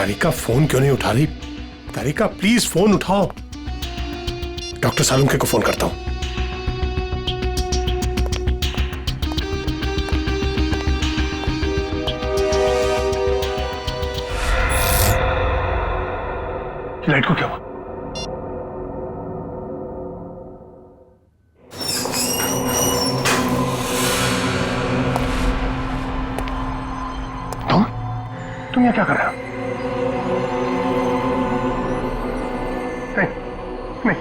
तारिका phone क्यों नहीं उठा रही? तारिका प्लीज फोन उठाओ। डॉक्टर सालुंखे को फोन करता हूं। लाइट को क्या हुआ? तुम यहाँ क्या कर रहे हो? नहीं, नहीं,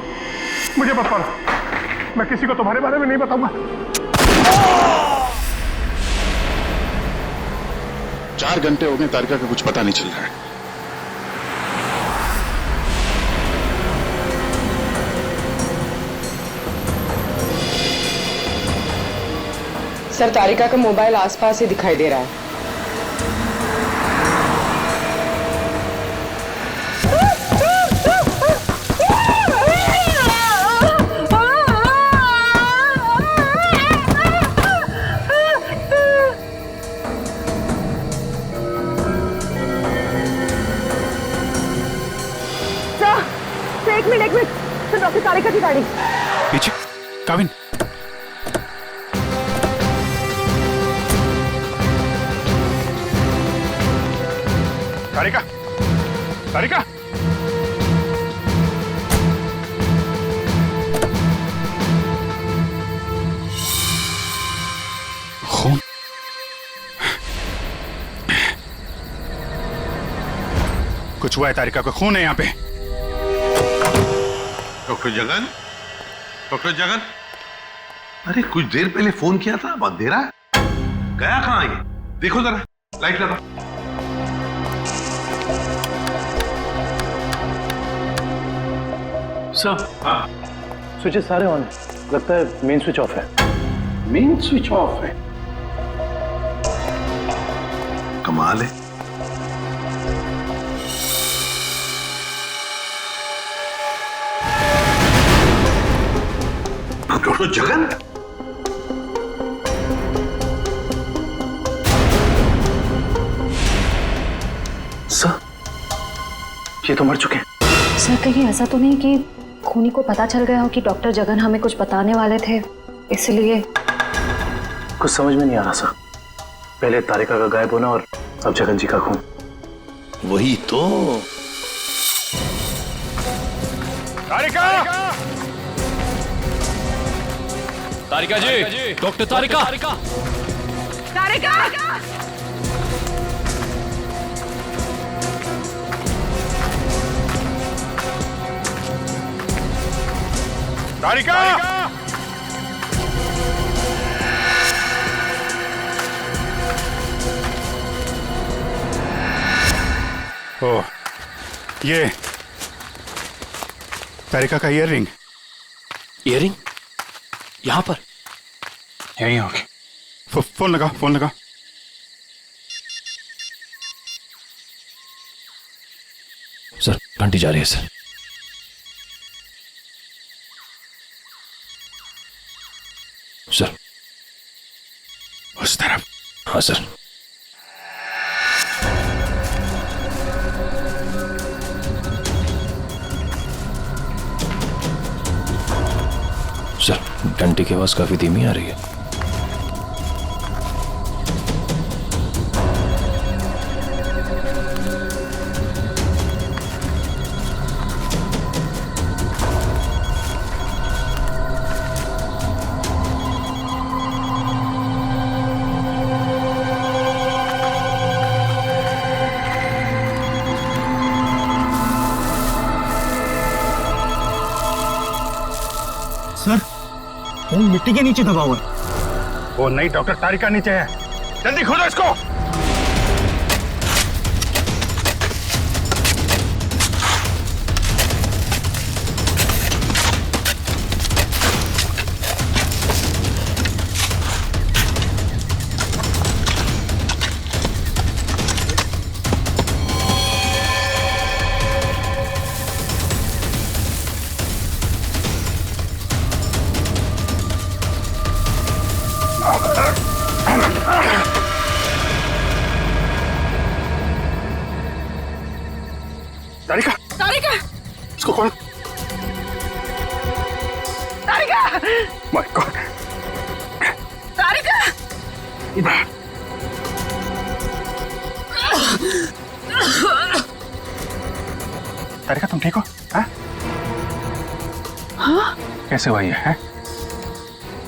मुझे मत मारो। मैं किसी को तुम्हारे बारे में नहीं बताऊंगा। 4 घंटे हो गए, तारिका का कुछ पता नहीं चल रहा है। सर, तारिका का मोबाइल आसपास ही दिखाई दे रहा है। एक मिनट सर, डॉक्टर तारिका की गाड़ी पीछे। काविन, तारिका, तारिका, खून। कुछ हुआ है, तारिका को खून है यहाँ पे। डॉक्टर जगन, डॉक्टर जगन, अरे कुछ देर पहले फोन किया था, अब अंधेरा है, गया कहाँ ये? देखो जरा, लाइट लगा। सर, हाँ, स्विचेस सारे ऑन है। लगता है मेन स्विच ऑफ है। मेन स्विच ऑफ है? कमाल है। डॉक्टर जगन, सर, ये तो मर चुके हैं। सर, कहीं ऐसा तो नहीं कि खूनी को पता चल गया हो कि डॉक्टर जगन हमें कुछ बताने वाले थे, इसलिए? कुछ समझ में नहीं आ रहा सर। पहले तारिका का गायब होना और अब जगन जी का खून। वही तो। तारिका! तारिका जी, डॉक्टर तारिका। तारिका! तारिका! ओ, ये तारिका का ईयररिंग। ईयररिंग यहाँ पर? यहीं होगी। फोन लगा, फोन लगा। सर, घंटी जा रही है सर। सर, उस तरफ। हाँ सर। सर, घंटी की आवाज काफी धीमी आ रही है। सर, वो मिट्टी के नीचे दबा हुआ है। वो नहीं, डॉक्टर तारिका नीचे है। जल्दी खोदो इसको। इसको कौन? तारिका! My God! तारिका! तारिका तुम ठीक हो? हाँ? कैसे हुआ ये है?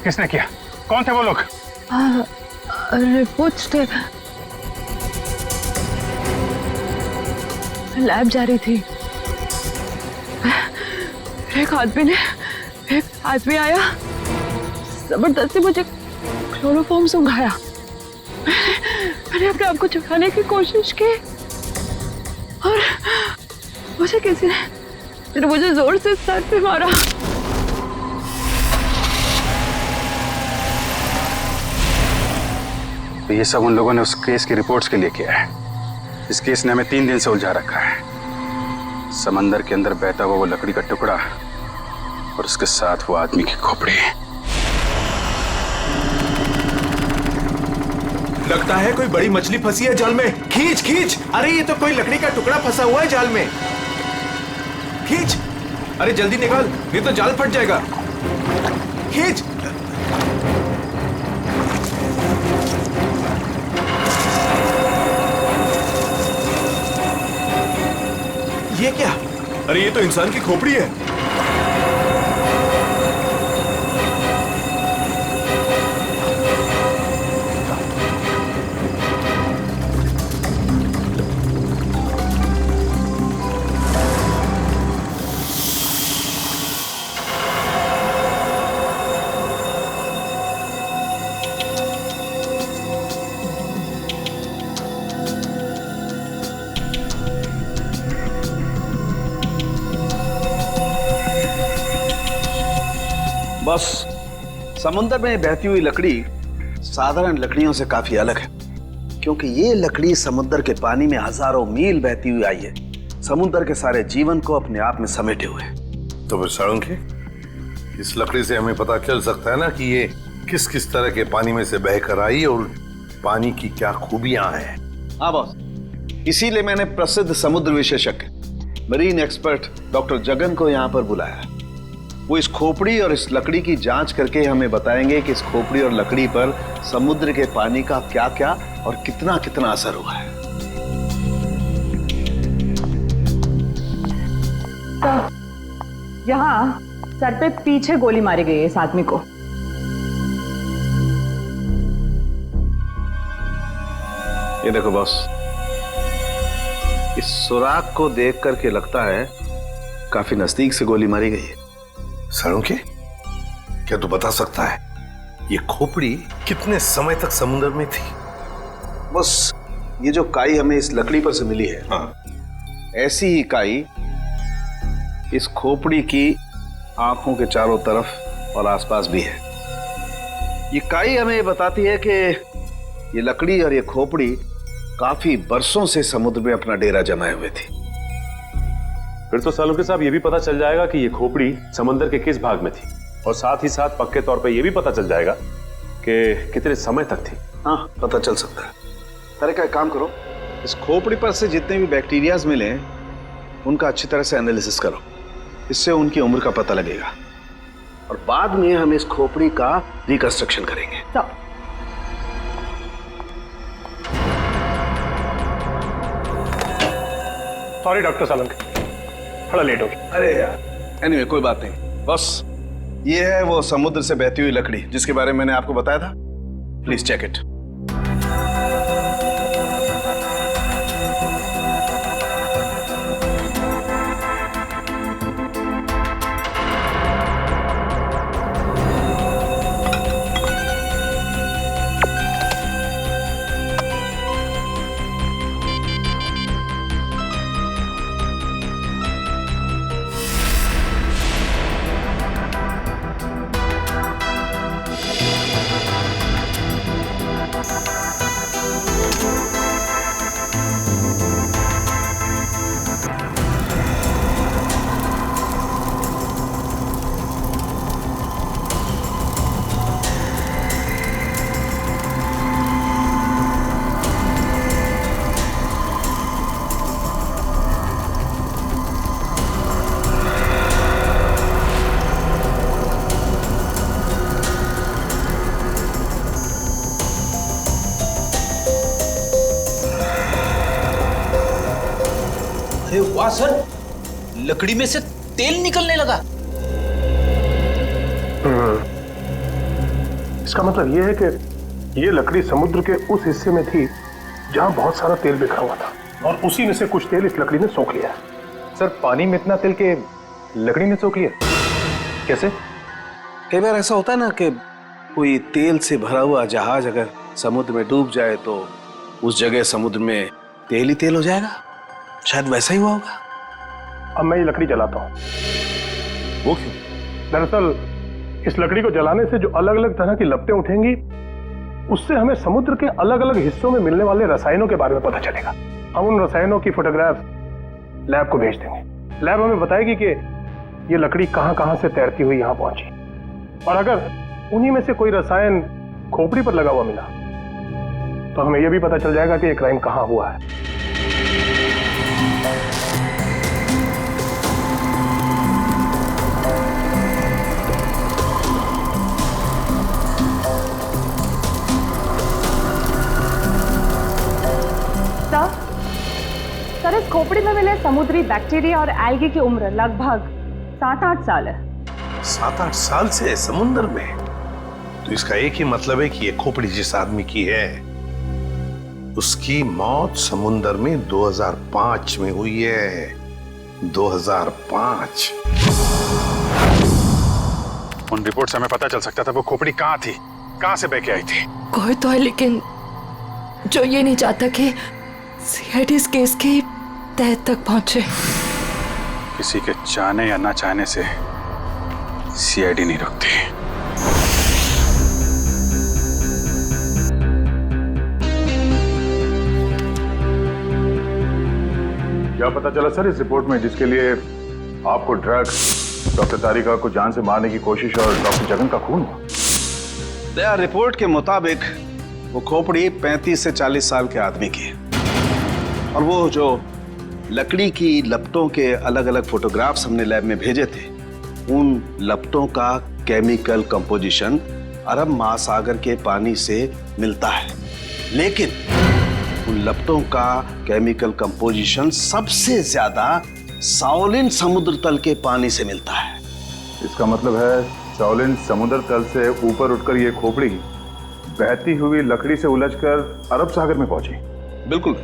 किसने किया? कौन थे वो लोग? रिपोर्ट्स थे, लैब जा रही थी, एक आदमी आया, जबरदस्ती मुझे क्लोरोफॉर्म सुंघाया। मैंने अपने आप को छुड़ाने की कोशिश की और मुझे किसी ने मुझे जोर से सर पे मारा। तो ये सब उन लोगों ने उस केस की रिपोर्ट्स के लिए किया है। इस केस ने हमें 3 दिन से उलझा रखा है। समंदर के अंदर बहता हुआ वो लकड़ी का टुकड़ा और उसके साथ वो आदमी की खोपड़ी। लगता है कोई बड़ी मछली फंसी है जाल में। खींच खींच! अरे ये तो कोई लकड़ी का टुकड़ा फंसा हुआ है जाल में। खींच! अरे जल्दी निकाल, नहीं तो जाल फट जाएगा। खींच! ये क्या? अरे ये तो इंसान की खोपड़ी है। बस समुद्र में बहती हुई लकड़ी साधारण लकड़ियों से काफी अलग है, क्योंकि ये लकड़ी समुद्र के पानी में हजारों मील बहती हुई आई है, समुद्र के सारे जीवन को अपने आप में समेटे हुए। तो फिर साळुंखे, इस लकड़ी से हमें पता चल सकता है ना कि ये किस किस तरह के पानी में से बहकर आई और पानी की क्या खूबियां हैं। हाँ बॉस, इसीलिए मैंने प्रसिद्ध समुद्र विशेषज्ञ मरीन एक्सपर्ट डॉक्टर जगन को यहाँ पर बुलाया। वो इस खोपड़ी और इस लकड़ी की जांच करके हमें बताएंगे कि इस खोपड़ी और लकड़ी पर समुद्र के पानी का क्या क्या और कितना कितना असर हुआ है। तो यहाँ सर पे पीछे गोली मारी गई है इस आदमी को। ये देखो बॉस, इस सुराग को देख करके लगता है काफी नजदीक से गोली मारी गई है। साळुंखे, क्या तू बता सकता है ये खोपड़ी कितने समय तक समुद्र में थी? बस ये जो काई हमें इस लकड़ी पर से मिली है, हाँ, ऐसी ही काई इस खोपड़ी की आंखों के चारों तरफ और आसपास भी है। ये काई हमें ये बताती है कि ये लकड़ी और ये खोपड़ी काफी बरसों से समुद्र में अपना डेरा जमाए हुए थी। फिर तो साळुंखे साहब ये भी पता चल जाएगा कि ये खोपड़ी समंदर के किस भाग में थी, और साथ ही साथ पक्के तौर पे ये भी पता चल जाएगा कि कितने समय तक थी। हाँ, पता चल सकता है। अरे क्या काम करो, इस खोपड़ी पर से जितने भी बैक्टीरियाज मिले उनका अच्छी तरह से एनालिसिस करो, इससे उनकी उम्र का पता लगेगा और बाद में हम इस खोपड़ी का रिकंस्ट्रक्शन करेंगे। सॉरी डॉक्टर साळुंखे, थोड़ा लेट हो गया। अरे यार, एनीवे कोई बात नहीं। बस ये है वो समुद्र से बहती हुई लकड़ी जिसके बारे में मैंने आपको बताया था। Please check it. क्या सर, लकड़ी में से तेल निकलने लगा? इसका मतलब यह है कि ये लकड़ी समुद्र के उस हिस्से में थी जहां बहुत सारा तेल बिखरा हुआ था, और उसी में से कुछ तेल इस लकड़ी ने सोख लिया। सर पानी में इतना तेल के लकड़ी ने सोख लिया कैसे? कई बार ऐसा होता है ना कि कोई तेल से भरा हुआ जहाज अगर समुद्र में डूब जाए तो उस जगह समुद्र में तेल ही तेल हो जाएगा। शायद वैसा ही हुआ होगा। अब मैं ये लकड़ी जलाता हूँ। वो क्यों? दरअसल इस लकड़ी को जलाने से जो अलग अलग तरह की लपटें उठेंगी, उससे हमें समुद्र के अलग अलग हिस्सों में मिलने वाले रसायनों के बारे में पता चलेगा। हम उन रसायनों की फोटोग्राफ लैब को भेज देंगे। लैब हमें बताएगी कि ये लकड़ी कहां कहां से तैरती हुई यहां पहुंची, और अगर उन्हीं में से कोई रसायन खोपड़ी पर लगा हुआ मिला तो हमें यह भी पता चल जाएगा कि ये क्राइम कहां हुआ है। सर, इस खोपड़ी में मिले समुद्री बैक्टीरिया और एल्गी की उम्र लगभग 7-8 साल है। 7-8 साल से समुद्र में? तो इसका एक ही मतलब है कि ये खोपड़ी जिस आदमी की है उसकी मौत समुद्र में 2005 में हुई है। 2005। उन रिपोर्ट से हमें पता चल सकता था वो खोपड़ी कहां थी, कहां से बह के आई थी। कोई तो है लेकिन जो ये नहीं चाहता कि सीआईडी इस केस की तह तक पहुंचे। किसी के चाहने या ना चाहने से सीआईडी नहीं रुकती। क्या पता चला सर इस रिपोर्ट में, जिसके लिए आपको ड्रग्स, डॉक्टर तारिका को जान से मारने की कोशिश और डॉक्टर जगन का खून हुआ? दया रिपोर्ट के मुताबिक वो खोपड़ी 35 से 40 साल के आदमी की है, और वो जो लकड़ी की लपटों के अलग अलग फोटोग्राफ्स हमने लैब में भेजे थे, उन लपटों का केमिकल कंपोजिशन अरब महासागर के पानी से मिलता है, लेकिन उन लपटों का केमिकल कंपोजिशन सबसे ज्यादा शाओलिन समुद्र तल के पानी से मिलता है। इसका मतलब है शाओलिन समुद्र तल से ऊपर उठकर ये खोपड़ी बहती हुई लकड़ी से उलझकर अरब सागर में पहुंची। बिल्कुल।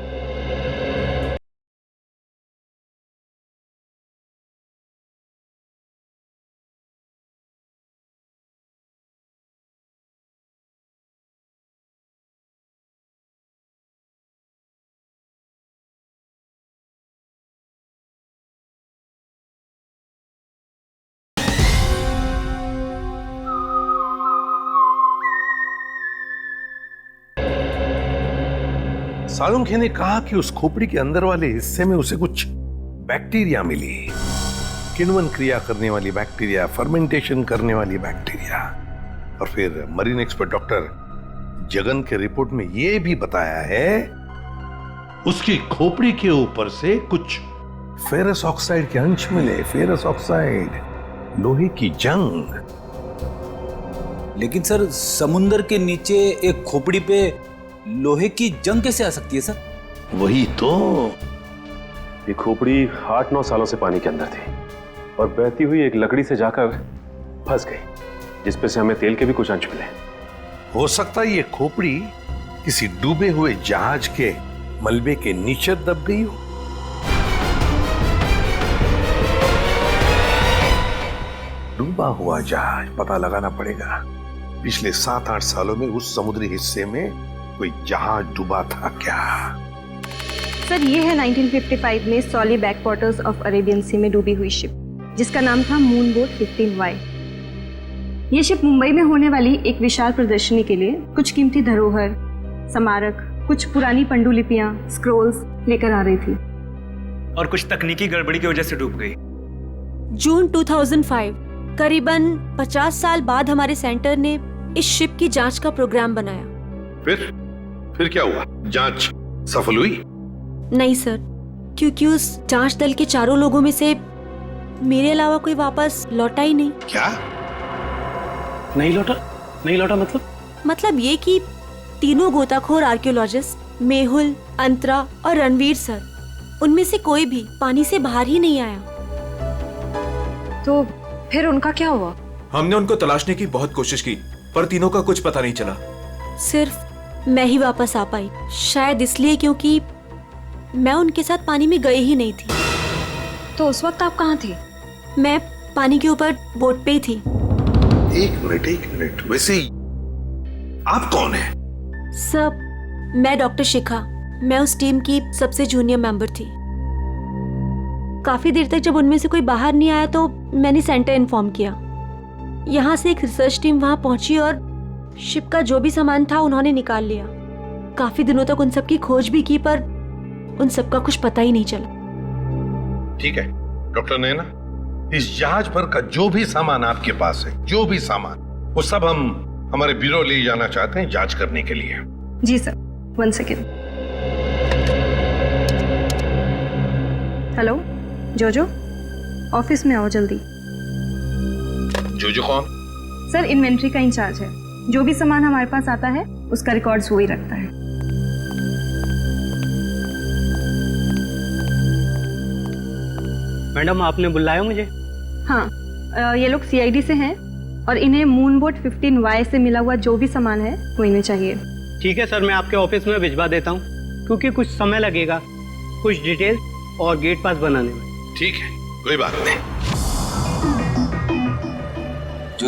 सालुंखे ने कहा कि उस खोपड़ी के अंदर वाले हिस्से में उसे कुछ बैक्टीरिया मिली, किण्वन क्रिया करने वाली बैक्टीरिया, फर्मेंटेशन करने वाली बैक्टीरिया। और फिर मरीन एक्सपर्ट डॉक्टर जगन के रिपोर्ट में यह भी बताया है उसकी खोपड़ी के ऊपर से कुछ फेरस ऑक्साइड के अंश मिले। फेरस ऑक्साइड, लोहे की जंग। लेकिन सर, समुंदर के नीचे एक खोपड़ी पे लोहे की जंग कैसे आ सकती है सर? वही तो। ये खोपड़ी 8-9 सालों से पानी के अंदर थी और बहती हुई एक लकड़ी से जाकर फंस गई, जिसपे से हमें तेल के भी कुछ अंश मिले। हो सकता है ये खोपड़ी किसी डूबे हुए जहाज के मलबे के नीचे दब गई हो। डूबा हुआ जहाज, पता लगाना पड़ेगा पिछले 7-8 सालों में उस समुद्री हिस्से में कोई जहाज डूबा था क्या? सर, ये है 1955 में सॉली बैकवाटर्स ऑफ अरेबियन सी में डूबी हुई शिप, जिसका नाम था मून बोट 15Y। ये शिप मुंबई में होने वाली एक विशाल प्रदर्शनी के लिए कुछ कीमती धरोहर, स्मारक, कुछ पुरानी पंडुलिपियां, स्क्रोल्स लेकर आ रही थी, और कुछ तकनीकी गड़बड़ी की वजह से डूब गई। जून 2005, करीबन 50 साल बाद हमारे सेंटर ने इस शिप की जांच का प्रोग्राम बनाया। फिर क्या हुआ? जांच सफल हुई? नहीं सर, क्योंकि उस जांच दल के चारों लोगों में से मेरे अलावा कोई वापस लौटा ही नहीं। क्या? नहीं लौटा मतलब ये कि तीनों गोताखोर आर्कियोलॉजिस्ट मेहुल, अंतरा और रणवीर सर उनमें से कोई भी पानी से बाहर ही नहीं आया। तो फिर उनका क्या हुआ? हमने उनको तलाशने की बहुत कोशिश की, पर तीनों का कुछ पता नहीं चला। सिर्फ मैं ही वापस आ पाई, शायद इसलिए क्योंकि मैं उनके साथ पानी में गई ही नहीं थी। तो उस वक्त आप कहाँ थी? मैं पानी के ऊपर बोट पे ही थी। एक मिनट, वैसे आप कौन है? सब, मैं डॉक्टर शिखा, मैं उस टीम की सबसे जूनियर मेंबर थी। काफी देर तक जब उनमें से कोई बाहर नहीं आया तो मैंने सेंटर इन्फॉर्म किया। यहाँ से एक रिसर्च टीम वहां पहुंची और शिप का जो भी सामान था उन्होंने निकाल लिया। काफी दिनों तक उन सब की खोज भी की, पर उन सब का कुछ पता ही नहीं चला। ठीक है डॉक्टर नैना, इस जहाज पर का जो भी सामान आपके पास है, जो भी सामान, वो सब हम हमारे ब्यूरो ले जाना चाहते हैं जांच करने के लिए। जी सर, 1 सेकेंड। हेलो जोजो, ऑफिस में आओ जल्दी। जोजो कौन? सर, इन्वेंट्री का इंचार्ज है। जो भी सामान हमारे पास आता है उसका रिकॉर्ड्स वो ही रखता है। मैडम आपने बुलाया मुझे? हाँ, ये लोग सीआईडी से हैं और इन्हें मून बोट 15Y से मिला हुआ जो भी सामान है वो इन्हें चाहिए। ठीक है सर, मैं आपके ऑफिस में भिजवा देता हूँ, क्योंकि कुछ समय लगेगा कुछ डिटेल और गेट पास बनाने में। ठीक है, कोई बात नहीं।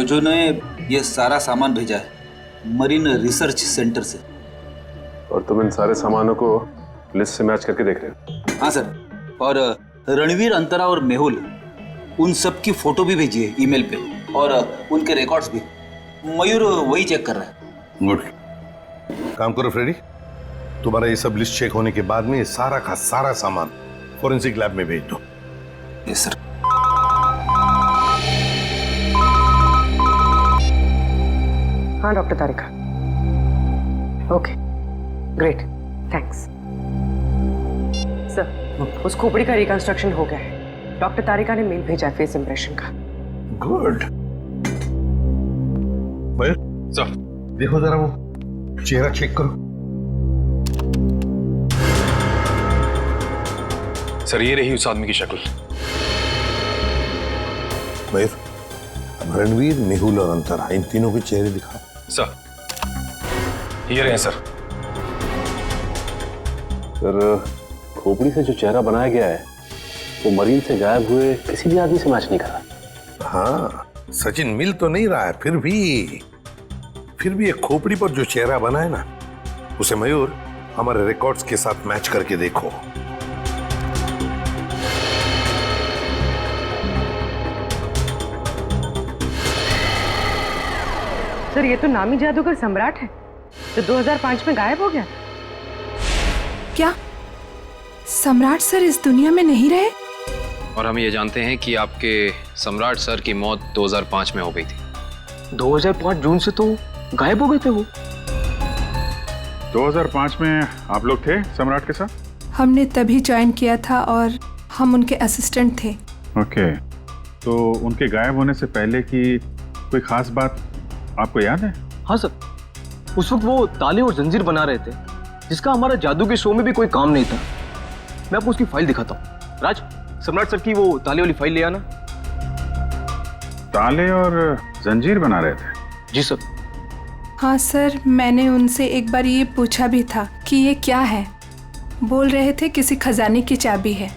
जो ने ये सारा सामान भेजा है मरीन रिसर्च सेंटर से। और तुम इन सारे सामानों को लिस्ट से मैच करके देख रहे हो? हाँ सर, और रणवीर, अंतरा और मेहुल, उन सब की फोटो भी भेजी है ईमेल पे, और उनके रिकॉर्ड्स भी। मयूर वही चेक कर रहा है। गुड काम करो फ्रेडी, तुम्हारा ये सब लिस्ट चेक होने के बाद में ये सारा का सारा सामान फोरेंसिक लैब में भेज दो। Yes sir. हाँ डॉक्टर तारिका, ओके ग्रेट, थैंक्स सर। उस खोपड़ी का रिकंस्ट्रक्शन हो गया है। डॉक्टर तारिका ने मेल भेजा है फेस इंप्रेशन का। गुड। सर देखो जरा वो चेहरा चेक करो। सर ये रही उस आदमी की शक्ल। मयूर, अब रणवीर, मेहुल और अंतरा, इन तीनों के चेहरे दिखा। सर ये रहे सर। सर खोपड़ी से जो चेहरा बनाया गया है वो मरीन से गायब हुए किसी भी आदमी से मैच नहीं कर रहा। हाँ सचिन, मिल तो नहीं रहा है, फिर भी एक खोपड़ी पर जो चेहरा बना है ना, उसे मयूर हमारे रिकॉर्ड्स के साथ मैच करके देखो। सर ये तो नामी जादूगर सम्राट है जो 2005 में गायब हो गया। क्या सम्राट सर इस दुनिया में नहीं रहे? और हम ये जानते हैं कि आपके सम्राट सर की मौत 2005 में हो गई थी। 2005 जून से तो गायब हो गए थे वो। 2005 में आप लोग थे सम्राट के साथ? हमने तभी ज्वाइन किया था और हम उनके असिस्टेंट थे। ओके, तो उनके गायब होने से पहले की कोई खास बात आपको याद है? हाँ सर, उस वक्त वो ताले और जंजीर बना रहे थे, जिसका हमारा जादू के शो में भी कोई काम नहीं था। मैं आपको उसकी फाइल दिखाता हूँ। राज, सम्राट सर की वो ताले वाली फाइल ले आना। ताले और जंजीर बना रहे थे? जी सर। हाँ सर, मैंने उनसे एक बार ये पूछा भी था कि ये क्या है। बोल रहे थे किसी खजाने की चाबी है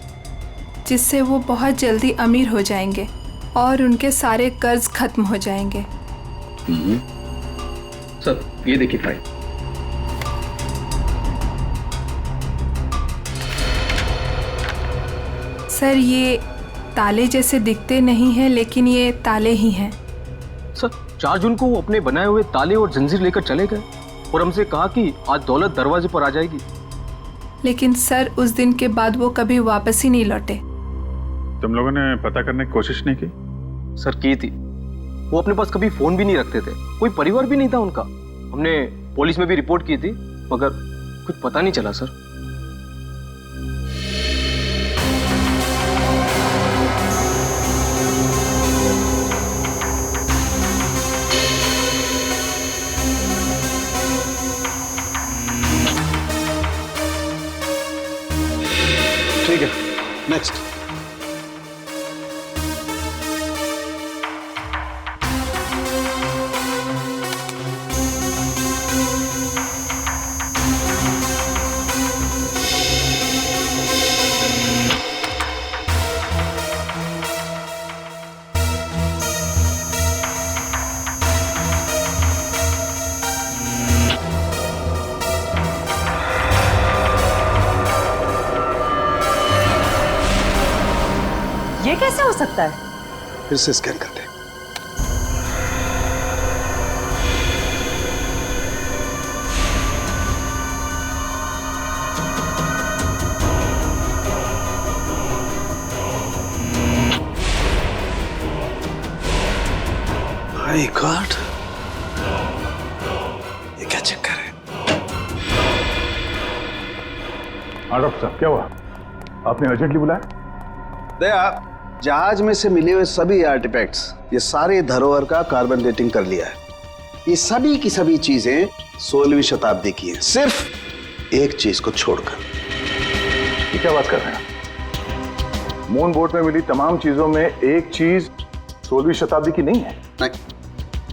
जिससे वो बहुत जल्दी अमीर हो जाएंगे और उनके सारे कर्ज खत्म हो जाएंगे। सर ये देखिए फाइल। सर ये ताले जैसे दिखते नहीं हैं, लेकिन ये ताले ही हैं। सर 4 जून को वो अपने बनाए हुए ताले और जंजीर लेकर चले गए और हमसे कहा कि आज दौलत दरवाजे पर आ जाएगी। लेकिन सर उस दिन के बाद वो कभी वापस ही नहीं लौटे। तुम लोगों ने पता करने की कोशिश नहीं की? सर की थी, वो अपने पास कभी फोन भी नहीं रखते थे, कोई परिवार भी नहीं था उनका। हमने पुलिस में भी रिपोर्ट की थी, मगर कुछ पता नहीं चला सर। ठीक है, नेक्स्ट। ये कैसे हो सकता है? फिर से स्कैन करते हैं। माय गॉड, ये क्या चक्कर है? हाँ डॉक्टर साहब, क्या हुआ? आपने अर्जेंटली बुलाया? दया, जहाज में से मिले हुए सभी आर्टिफैक्ट्स, ये सारे धरोहर का कार्बन डेटिंग कर लिया है। ये सभी की सभी चीजें 16वीं शताब्दी की हैं, सिर्फ एक चीज को छोड़कर। ये क्या बात कर रहे हैं? मून बोट में मिली तमाम चीजों में एक चीज 16वीं शताब्दी की नहीं है। नहीं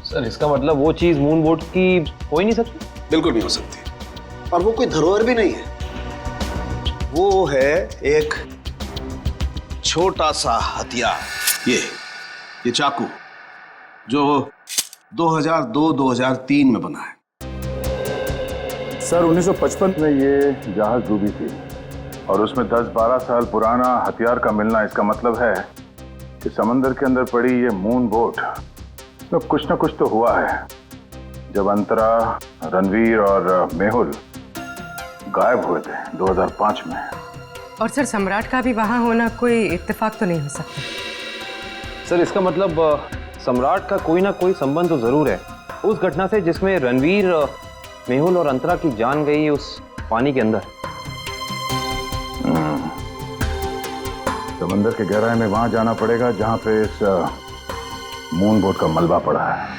सर, इसका मतलब वो चीज मून बोट की हो ही नहीं सकती? बिल्कुल नहीं हो सकती, और वो कोई धरोहर भी नहीं है। वो है एक छोटा सा हथियार, ये चाकू, जो 2002-2003 में बना है। सर 1955 में ये जहाज डूबी थी और उसमें 10-12 साल पुराना हथियार का मिलना, इसका मतलब है कि समंदर के अंदर पड़ी ये मून बोट में कुछ ना कुछ तो हुआ है। जब अंतरा, रणवीर और मेहुल गायब हुए थे 2005 में। और सर, सम्राट का भी वहां होना कोई इत्तेफाक तो नहीं हो सकता। सर, इसका मतलब सम्राट का कोई ना कोई संबंध तो जरूर है उस घटना से जिसमें रणवीर, मेहुल और अंतरा की जान गई उस पानी के अंदर। समंदर के गहराई में वहां जाना पड़ेगा जहां पे इस मून बोट का मलबा पड़ा है।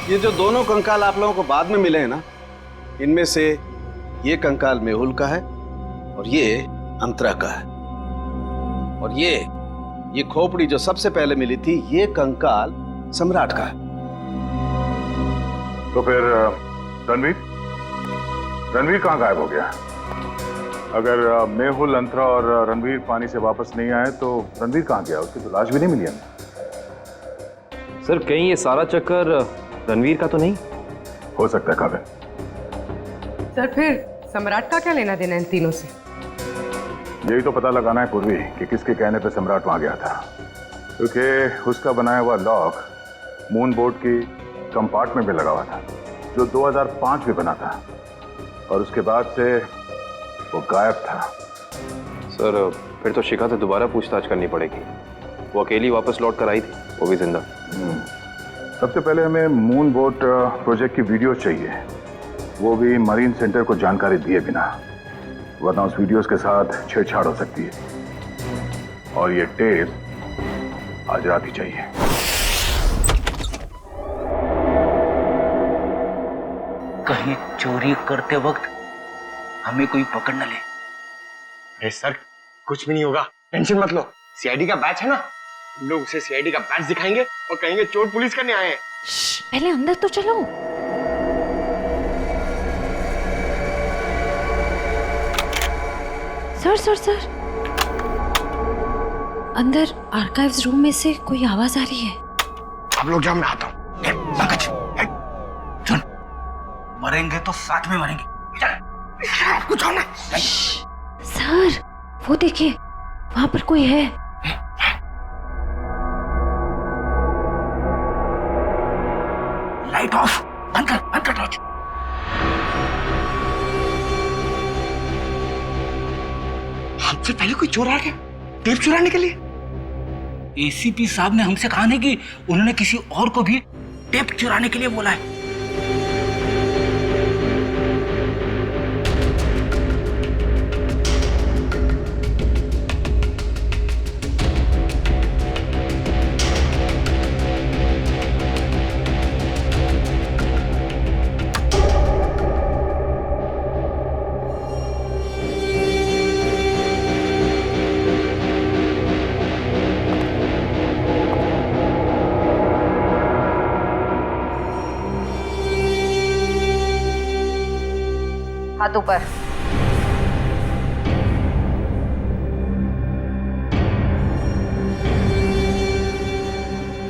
ये जो दोनों कंकाल आप लोगों को बाद में मिले हैं ना, इनमें से ये कंकाल मेहुल का है और ये अंतरा का है। और ये खोपड़ी जो सबसे पहले मिली थी, ये कंकाल सम्राट का है। तो फिर रणवीर कहाँ गायब हो गया? अगर मेहुल, अंतरा और रणवीर पानी से वापस नहीं आए तो रणवीर कहाँ गया? उसकी तो लाश भी नहीं मिली हमें। सर कहीं ये सारा चक्कर रणवीर का तो नहीं हो सकता है काबिल। सर फिर सम्राट का क्या लेना देना इन तीनों से? यही तो पता लगाना है पूर्वी कि किसके कहने पे सम्राट वहां गया था, क्योंकि उसका बनाया हुआ लॉक मून बोर्ड की कंपार्टमेंट में लगा हुआ था, जो 2005 में बना था, और उसके बाद से वो गायब था। सर फिर तो शिखा से दोबारा पूछताछ करनी पड़ेगी। वो अकेली वापस लौट कर आई थी, वो भी जिंदा। सबसे पहले हमें मून बोट प्रोजेक्ट की वीडियो चाहिए, वो भी मरीन सेंटर को जानकारी दिए बिना, वरना उस वीडियोस के साथ छेड़छाड़ हो सकती है। और ये टेप आज रात ही चाहिए। कहीं चोरी करते वक्त हमें कोई पकड़ न ले। अरे सर कुछ भी नहीं होगा, टेंशन मत लो। सीआईडी का बैच है ना, लोग उसे सीआईडी का बैच दिखाएंगे और कहेंगे चोर पुलिस करने आए हैं। पहले अंदर तो चलो। सर अंदर आर्काइव्स रूम में से कोई आवाज आ रही है। आप लोग जाओ, मैं आता हूँ। सुन, मरेंगे तो साथ में मरेंगे। आपको जाओ ना। सर वो देखिए, वहां पर कोई है। लाइट ऑफ, अंदर टॉर्च। हमसे पहले कोई चोर आ गया टेप चुराने के लिए। एसीपी साहब ने हमसे कहा नहीं कि उन्होंने किसी और को भी टेप चुराने के लिए बोला है। हाथ ऊपर।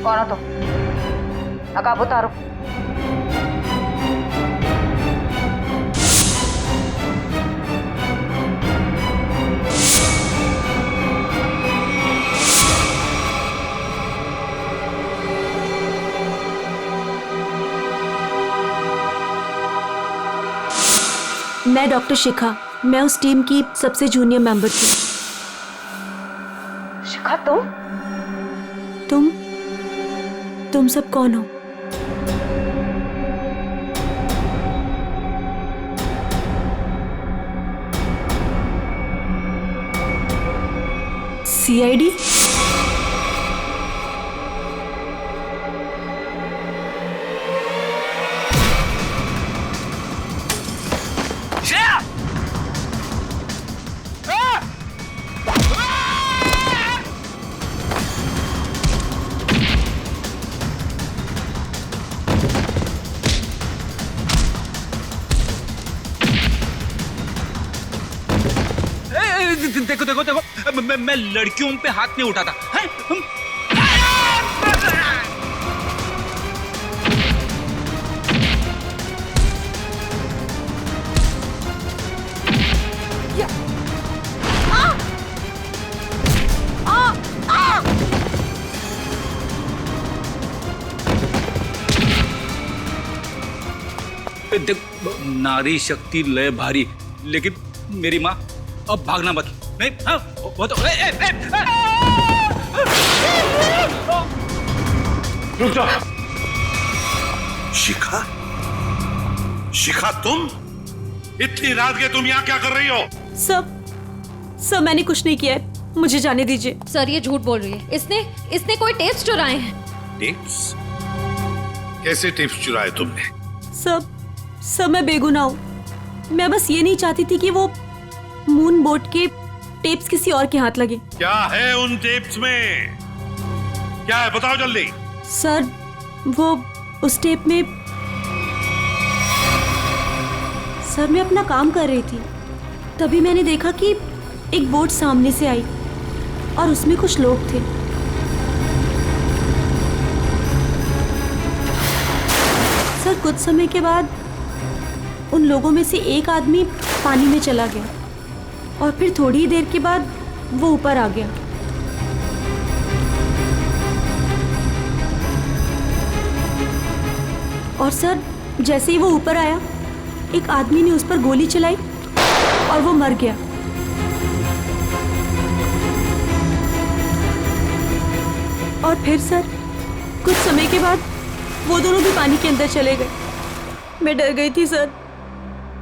कौन हो तुम? नकाब उतारो। मैं डॉक्टर शिखा, मैं उस टीम की सबसे जूनियर मेंबर थी। शिखा तुम? तुम सब कौन हो? सीआईडी? देखो देखो देखो, मैं लड़कियों पे हाथ नहीं उठाता है? देख, नारी शक्ति लय भारी, लेकिन मेरी माँ अब भागना मत। नहीं, हाँ, वो तो रुक जाओ। शिखा, शिखा तुम इतनी रात के तुम यहाँ क्या कर रही हो? सब मैंने कुछ नहीं किया है, मुझे जाने दीजिए। सर ये झूठ बोल रही है। इसने कोई टेप्स चुराए हैं। टेप्स? कैसे टेप्स चुराए तुमने? सब मैं बेगुनाह हूँ। मैं बस ये नहीं चाहती थी कि वो मून बोट के टेप्स किसी और के हाथ लगे। क्या है उन टेप्स में? क्या है बताओ जल्दी। सर वो उस टेप में सर मैं अपना काम कर रही थी, तभी मैंने देखा कि एक बोट सामने से आई और उसमें कुछ लोग थे। सर कुछ समय के बाद उन लोगों में से एक आदमी पानी में चला गया और फिर थोड़ी ही देर के बाद वो ऊपर आ गया। और सर जैसे ही वो ऊपर आया, एक आदमी ने उस पर गोली चलाई और वो मर गया। और फिर सर कुछ समय के बाद वो दोनों भी पानी के अंदर चले गए। मैं डर गई थी सर,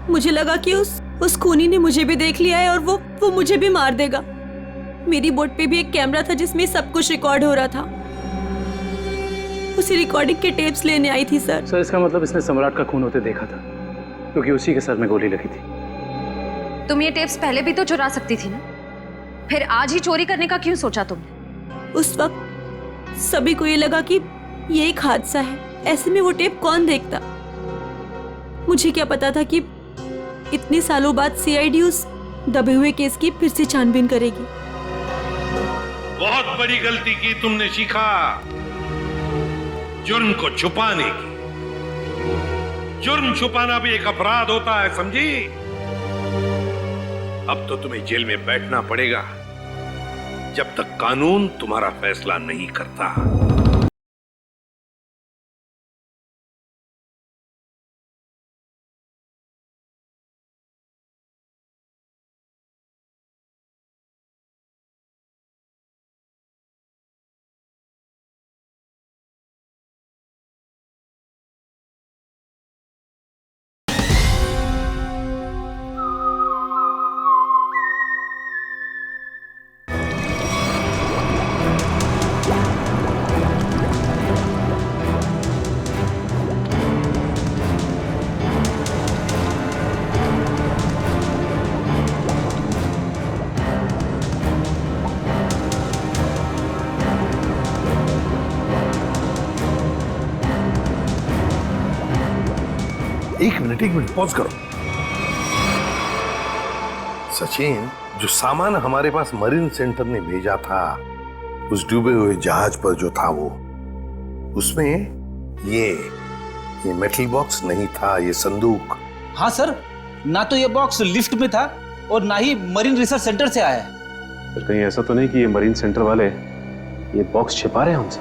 मुझे लगा कि उस खूनी ने मुझे भी देख लिया है और वो मुझे भी मार देगा। मेरी बोट पे भी एक कैमरा था जिसमें सब कुछ रिकॉर्ड हो रहा था। उसी रिकॉर्डिंग के टेप्स लेने आई थी सर। सर इसका मतलब इसने सम्राट का खून होते देखा था, क्योंकि उसी के सर में गोली लगी थी। तुम ये टेप्स पहले भी तो चुरा सकती थी ना, फिर आज ही चोरी करने का क्यों सोचा तुमने? उस वक्त सभी को ये लगा कि ये एक हादसा है, ऐसे में वो टेप कौन देखता। मुझे क्या पता था कि इतने सालों बाद सीआईडी उस दबे हुए केस की फिर से छानबीन करेगी। बहुत बड़ी गलती की तुमने शिखा, जुर्म को छुपाने की। जुर्म छुपाना भी एक अपराध होता है, समझी? अब तो तुम्हें जेल में बैठना पड़ेगा जब तक कानून तुम्हारा फैसला नहीं करता। एक मिनट पॉज करो। सचिन, जो सामान हमारे पास मरीन सेंटर ने भेजा था उस डूबे हुए जहाज पर जो था वो, उसमें ये मेटल बॉक्स नहीं था, ये संदूक। हाँ सर, ना तो ये बॉक्स लिफ्ट में था और ना ही मरीन रिसर्च सेंटर से आया है। सर कहीं ऐसा तो नहीं कि ये मरीन सेंटर वाले ये बॉक्स छिपा रहे हैं हमसे?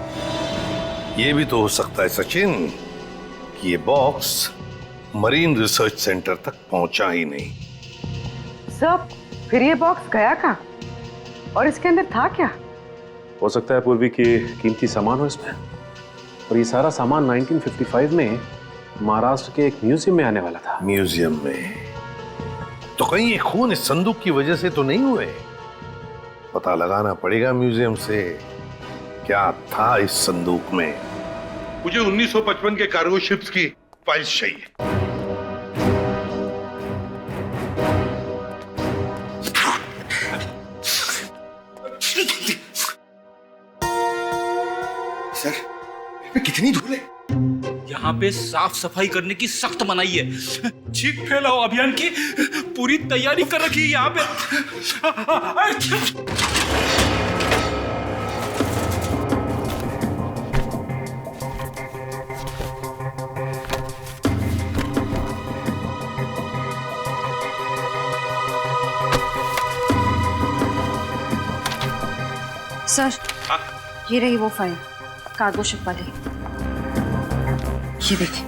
ये भी तो हो सकता है सचिन कि ये बॉक्स मरीन रिसर्च सेंटर तक पहुंचा ही नहीं। सब फिर ये बॉक्स गया कहाँ और इसके अंदर था क्या? हो सकता है पूर्वी कि कीमती सामान हो इसमें, और ये सारा सामान 1955 में महाराष्ट्र के एक म्यूजियम में आने वाला था। म्यूजियम में? तो कहीं ये खून इस संदूक की वजह से तो नहीं हुए? पता लगाना पड़ेगा म्यूजियम से क्या था इस संदूक में। मुझे 1955 के कार्गो शिप्स की फाइल्स चाहिए। सर, कितनी धूल है? यहाँ पे साफ सफाई करने की सख्त मनाही है। चीख फैलाओ अभियान की पूरी तैयारी कर रखी है यहाँ पे। सर, ये रही वो फाइल, कार्गो शिप वाली। ये देखिए।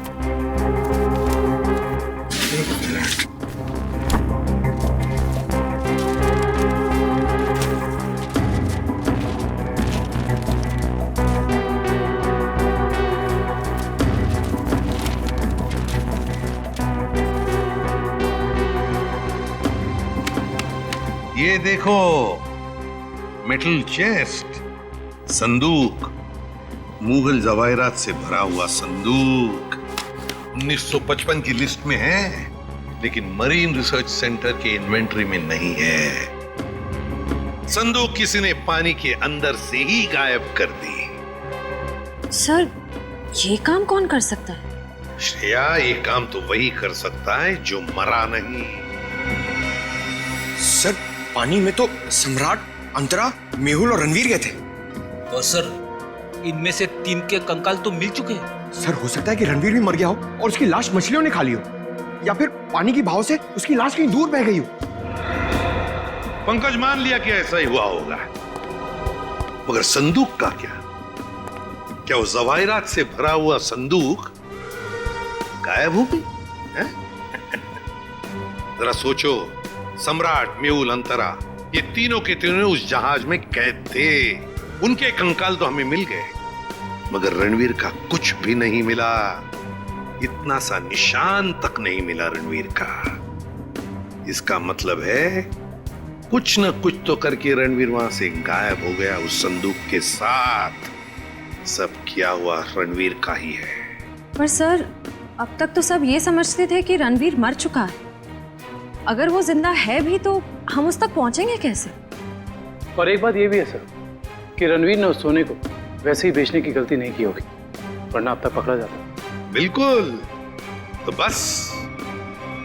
ये देखो, मेटल चेस्ट, संदूक, मुगल जवाहरात से भरा हुआ संदूक 1955 की लिस्ट में है, लेकिन मरीन रिसर्च सेंटर के इन्वेंटरी में नहीं है। संदूक किसी ने पानी के अंदर से ही गायब कर दी। सर, ये काम कौन कर सकता है? श्रेया, ये काम तो वही कर सकता है जो मरा नहीं। सर, पानी में तो सम्राट, अंतरा, मेहुल और रणवीर गए थे। और सर, इनमें से 3 के कंकाल तो मिल चुके हैं। सर, हो सकता है कि रणवीर भी मर गया हो और उसकी लाश मछलियों ने खा ली हो, या फिर पानी की बहाव से उसकी लाश कहीं दूर बह गई हो। पंकज मान लिया कि ऐसा ही हुआ होगा, मगर संदूक का क्या? क्या वो जवाहिरात से भरा हुआ संदूक गायब हो गई? जरा सोचो, सम्राट, मेहुल, अंतरा, ये तीनों के तीनों उस जहाज में कैद थे। उनके कंकाल तो हमें मिल गए, मगर रणवीर का कुछ भी नहीं मिला। इतना सा निशान तक नहीं मिला रणवीर का। इसका मतलब है कुछ न कुछ तो करके रणवीर वहां से गायब हो गया उस संदूक के साथ। सब किया हुआ रणवीर का ही है। पर सर, अब तक तो सब ये समझते थे कि रणवीर मर चुका है। अगर वो जिंदा है भी तो हम उस तक पहुंचेंगे कैसे? और एक बात ये भी है सर कि रणवीर ने उस सोने को वैसे ही बेचने की गलती नहीं की होगी, वरना अब तक पकड़ा जाता। बिल्कुल। तो बस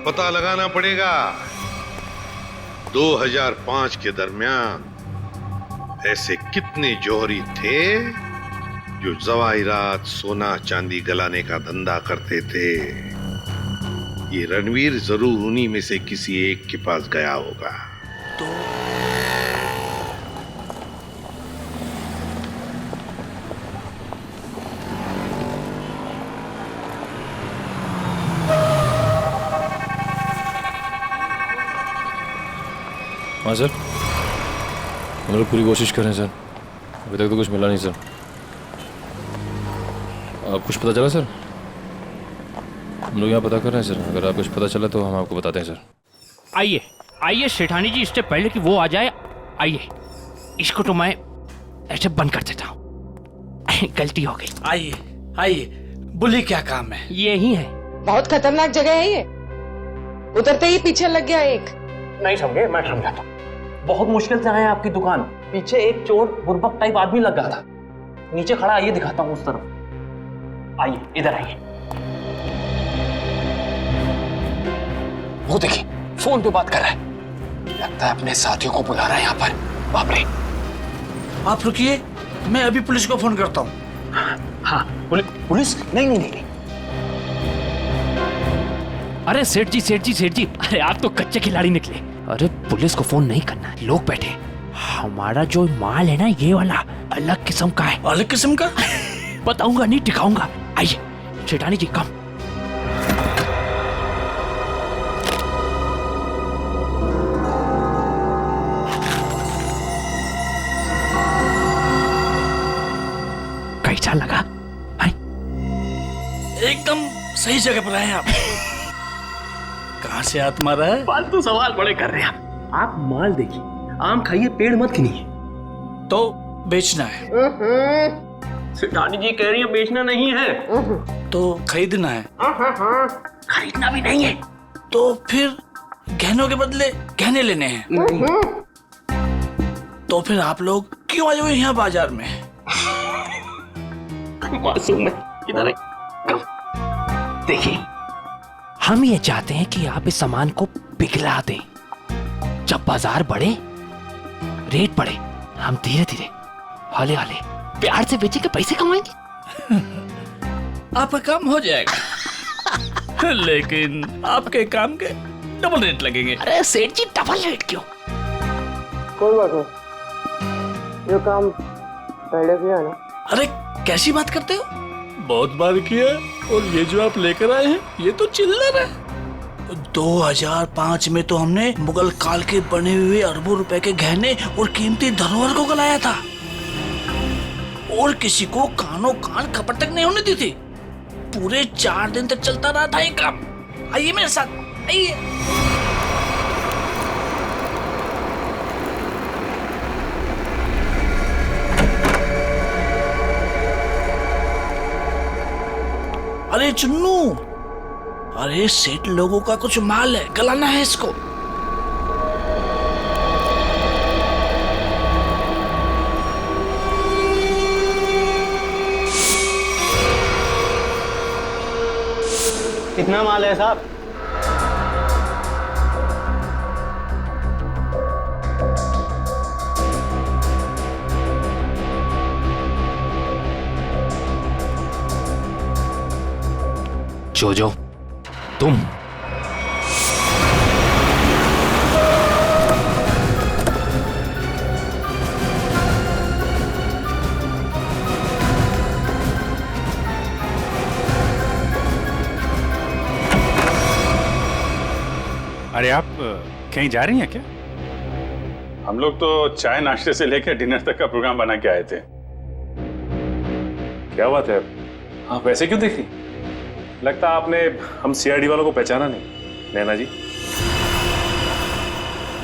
पता लगाना पड़ेगा 2005 के दरमियान ऐसे कितने जौहरी थे जो जवाहिरात, सोना चांदी गलाने का धंधा करते थे। ये रणवीर जरूर उन्हीं में से किसी एक के पास गया होगा। हाँ सर, हम लोग पूरी कोशिश कर रहे हैं सर, अभी तक तो कुछ मिला नहीं सर। आप कुछ पता चला सर? हम लोग यहाँ पता कर रहे हैं सर, अगर आप कुछ पता चला तो हम आपको बताते हैं सर। आइए आइए सेठानी जी, इससे पहले कि वो आ जाए, आइए, इसको तो मैं ऐसे बंद कर देता हूँ। गलती हो गई। आइए आइए, बोलिए क्या काम है? यही है। बहुत खतरनाक जगह है ये, उतरते ही पीछे लग गया एक। नहीं समझे, मैं समझाता हूँ। बहुत मुश्किल से आए आपकी दुकान, पीछे एक चोर बुर्बक टाइप आदमी लगा था, नीचे खड़ा। आइए दिखाता हूँ उस तरफ। आइए इधर आइए। वो देखिए फोन पे बात कर रहा है। लगता है अपने साथियों को बुला रहा है यहाँ पर। बाप रे। आप रुकिए, मैं अभी पुलिस को फोन करता हूँ। हाँ, पुलिस? नहीं। अरे सेठ जी, अरे आप तो कच्चे खिलाड़ी निकले। अरे पुलिस को फोन नहीं करना, लोग बैठे। हमारा जो माल है ना, ये वाला अलग किस्म का है। अलग किस्म का? बताऊंगा नहीं, दिखाऊंगा। आइए सेठानी जी, कम। कैसा लगा? एकदम सही जगह पर आए आप। कहाँ से हाथ मारा है? फालतू सवाल बड़े कर रहे हैं आप। माल देखिए, आम खाइए, पेड़ मत गिनिए। तो बेचना है? सेठानी जी कह रही है बेचना नहीं है, तो खरीदना है? खरीदना भी नहीं है। तो फिर गहनों के बदले गहने लेने हैं? तो फिर आप लोग क्यों आए हुए यहाँ बाजार में? मासूम है, इधर है। देखिए, हम ये चाहते हैं कि आप इस सामान को पिघला दें। जब बाजार बढ़े, रेट बढ़े, हम धीरे धीरे हौले हौले प्यार से बेचेंगे, पैसे कमाएंगे। आपका काम हो जाएगा। लेकिन आपके काम के डबल रेट लगेंगे। अरे सेठ जी, डबल रेट क्यों? कोई बात नहीं, ये काम पहले किया ना। अरे कैसी बात करते हो? बहुत बार किया, और ये जो आप लेकर आए हैं, ये तो चिल्लर है। 2005 में तो हमने मुगल काल के बने हुए अरबों रुपए के गहने और कीमती धरोहर को गलाया था, और किसी को कानों कान खबर तक नहीं होने दी थी। पूरे 4 दिन तक चलता रहा था ये काम। आइए मेरे साथ, आइए। अरे चुन्नू, अरे सेठ लोगों का कुछ माल है, गलाना है इसको। कितना माल है साहब? जोजो, तुम अरे आप कहीं जा रही हैं क्या? हम लोग तो चाय नाश्ते से लेकर डिनर तक का प्रोग्राम बना के आए थे। क्या बात है, आप वैसे क्यों दिख रही? लगता आपने हम सीआईडी वालों को पहचाना नहीं। नैना जी,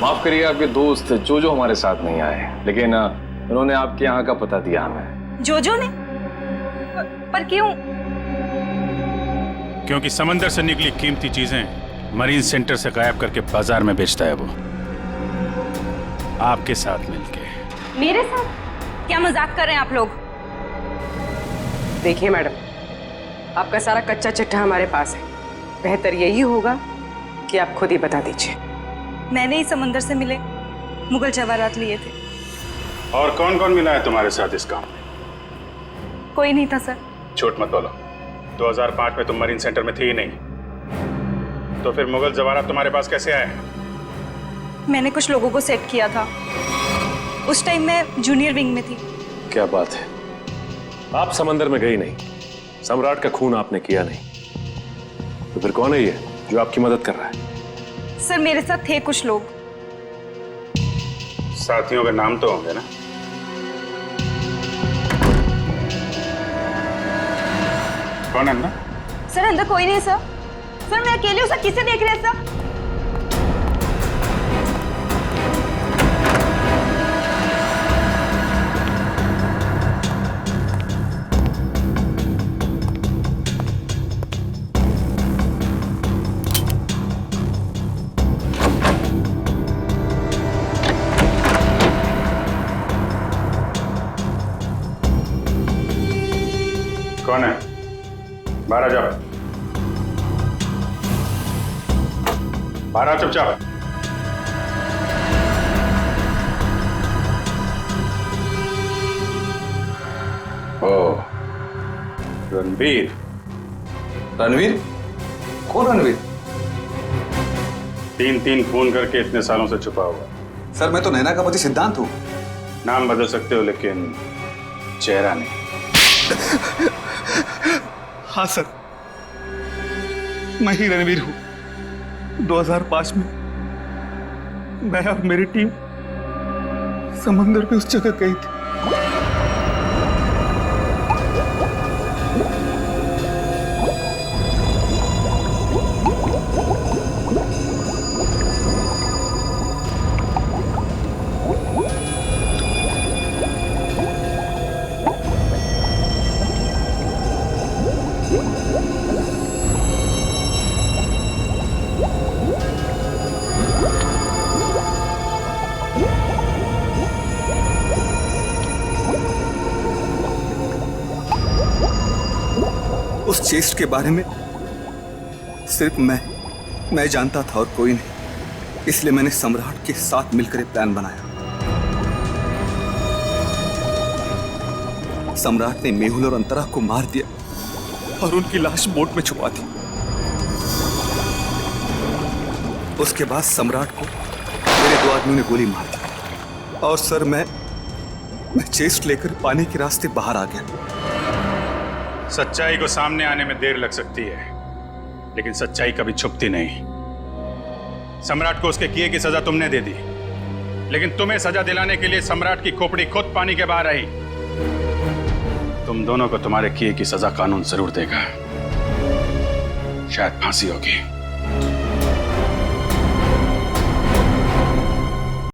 माफ करिए, आपके दोस्त जो हमारे साथ नहीं आए, लेकिन उन्होंने आपके यहाँ का पता दिया हमें। जोजो ने? पर क्यों? क्योंकि समंदर से निकली कीमती चीजें मरीन सेंटर से गायब करके बाजार में बेचता है वो, आपके साथ मिलके। मेरे साथ? क्या मजाक कर रहे हैं आप लोग? देखिए मैडम, आपका सारा कच्चा चिट्ठा हमारे पास है। बेहतर यही होगा कि आप खुद ही बता दीजिए। मैंने ही समंदर से मिले मुगल जवाहरात लिए थे। और कौन कौन मिला है तुम्हारे साथ इस काम में? कोई नहीं था सर। झूठ मत बोलो। 2005 में तुम मरीन सेंटर में थी ही नहीं, तो फिर मुगल जवाहरात तुम्हारे पास कैसे आए? मैंने कुछ लोगों को सेट किया था। उस टाइम मैं जूनियर विंग में थी। क्या बात है, आप समंदर में गई नहीं, सम्राट का खून आपने किया नहीं, तो फिर कौन है ये जो आपकी मदद कर रहा है? सर मेरे साथ थे कुछ लोग। साथियों के नाम तो होंगे ना? कौन अंदर? सर अंदर कोई नहीं सर। सर मैं अकेली हूँ सर, किसे देख रहे हैं सर? कौन है? बाहर आ जाओ, बाहर आओ चुपचाप। रणवीर। रणवीर? कौन रणवीर? तीन फोन करके इतने सालों से छुपा हुआ। सर मैं तो नैना का पति सिद्धांत हूँ। नाम बदल सकते हो लेकिन चेहरा नहीं। हाँ सर, मैं ही रणवीर हूँ। 2005 में मैं और मेरी टीम समंदर पे उस जगह गई थी। उस चेस्ट के बारे में सिर्फ मैं जानता था और कोई नहीं, इसलिए मैंने सम्राट के साथ मिलकर एक प्लान बनाया। सम्राट ने मेहुल और अंतरा को मार दिया और उनकी लाश बोट में छुपा दी। उसके बाद सम्राट को मेरे 2 आदमियों ने गोली मार दी और सर मैं चेस्ट लेकर पानी के रास्ते बाहर आ गया। सच्चाई को सामने आने में देर लग सकती है, लेकिन सच्चाई कभी छुपती नहीं। सम्राट को उसके किए की सजा तुमने दे दी, लेकिन तुम्हें सजा दिलाने के लिए सम्राट की खोपड़ी खुद पानी के बाहर आई। तुम दोनों को तुम्हारे किए की सजा कानून जरूर देगा, शायद फांसी होगी।